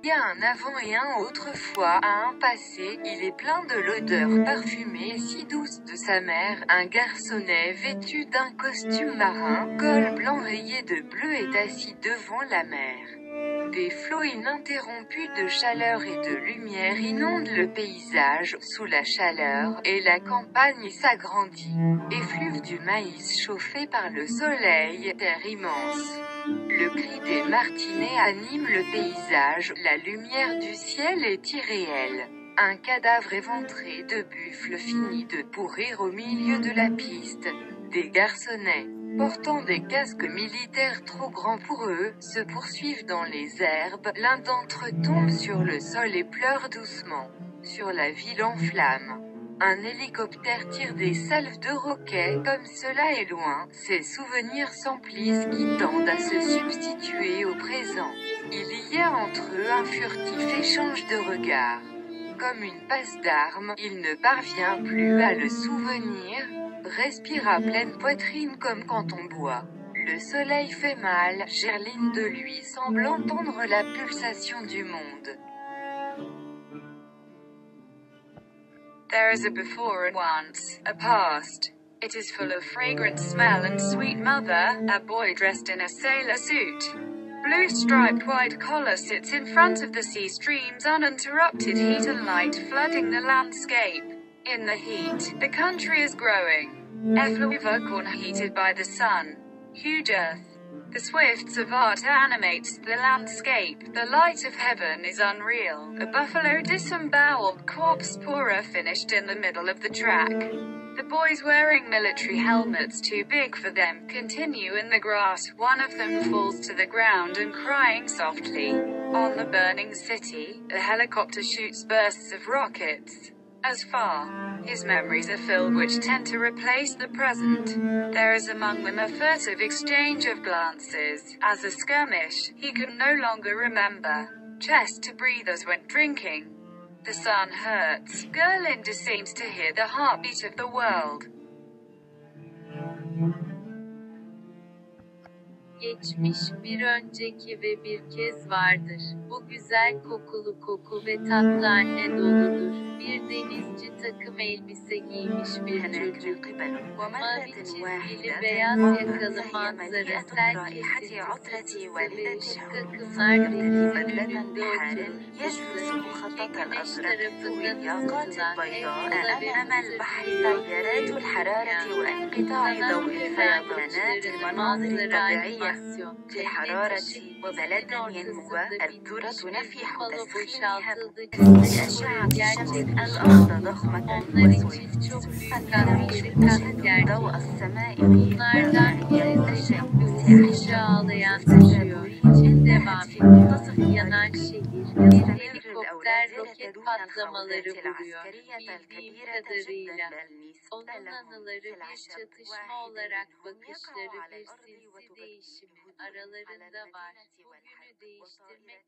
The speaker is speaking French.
y a un avant et un autrefois, à un passé, il est plein de l'odeur parfumée et si douce de sa mère. Un garçonnet vêtu d'un costume marin, col blanc rayé de bleu est assis devant la mer. Des flots ininterrompus de chaleur et de lumière inondent le paysage, sous la chaleur, et la campagne s'agrandit. Effluve du maïs chauffé par le soleil, terre immense. Le cri des martinets anime le paysage, la lumière du ciel est irréelle. Un cadavre éventré de buffle finit de pourrir au milieu de la piste. Des garçonnets, portant des casques militaires trop grands pour eux, se poursuivent dans les herbes. L'un d'entre eux tombe sur le sol et pleure doucement. Sur la ville en flammes. Un hélicoptère tire des salves de roquets, comme cela est loin, ces souvenirs s'emplissent qui tendent à se substituer au présent. Il y a entre eux un furtif échange de regards. Comme une passe d'armes, il ne parvient plus à le souvenir, respire à pleine poitrine comme quand on boit. Le soleil fait mal, gerline de lui semble entendre la pulsation du monde. There is a before and once, a past. It is full of fragrant smell and sweet mother. A boy dressed in a sailor suit. Blue striped white collar sits in front of the sea streams uninterrupted heat and light flooding the landscape. In the heat, the country is growing. Effluent corner heated by the sun. Huge earth. The swifts of art animates the landscape. The light of heaven is unreal. A buffalo disemboweled corpse pourer finished in the middle of the track. The boys wearing military helmets too big for them continue in the grass. One of them falls to the ground and crying softly. On the burning city, a helicopter shoots bursts of rockets. As far, his memories are filled which tend to replace the present. There is among them a furtive exchange of glances. As a skirmish, he can no longer remember. Chest to breathe as when drinking. The sun hurts. Gerlinde seems to hear the heartbeat of the world. Geçmiş bir önceki ve bir kez vardır. Bu güzel kokulu koku ve tatlı anne doludur. Bir denizci takım elbise giymiş bir çocuk. Mavi çizgili beyaz yakalı manzarasel kesintisiz ve ışık akımlardaki önünde oturmuş. Güneş tarafından ısıtılan أمام البحر سيارات الحرارة وانقطاع ضوء الفيضانات المناظر الطبيعية في الحرارة وبلد ينمو الذرة نفيح تسخينها الأشعة الشمس الأرض ضخمة وسويف ضوء السماء ağlayan taşıyor. İçin devam منتصف yanan şehir. Bir helikopter roket patlamaları vuruyor. Bildiğim kadarıyla. Onun anıları bir çatışma olarak bakışları bir silsi değişimi aralarında var. Bugünü değiştirmek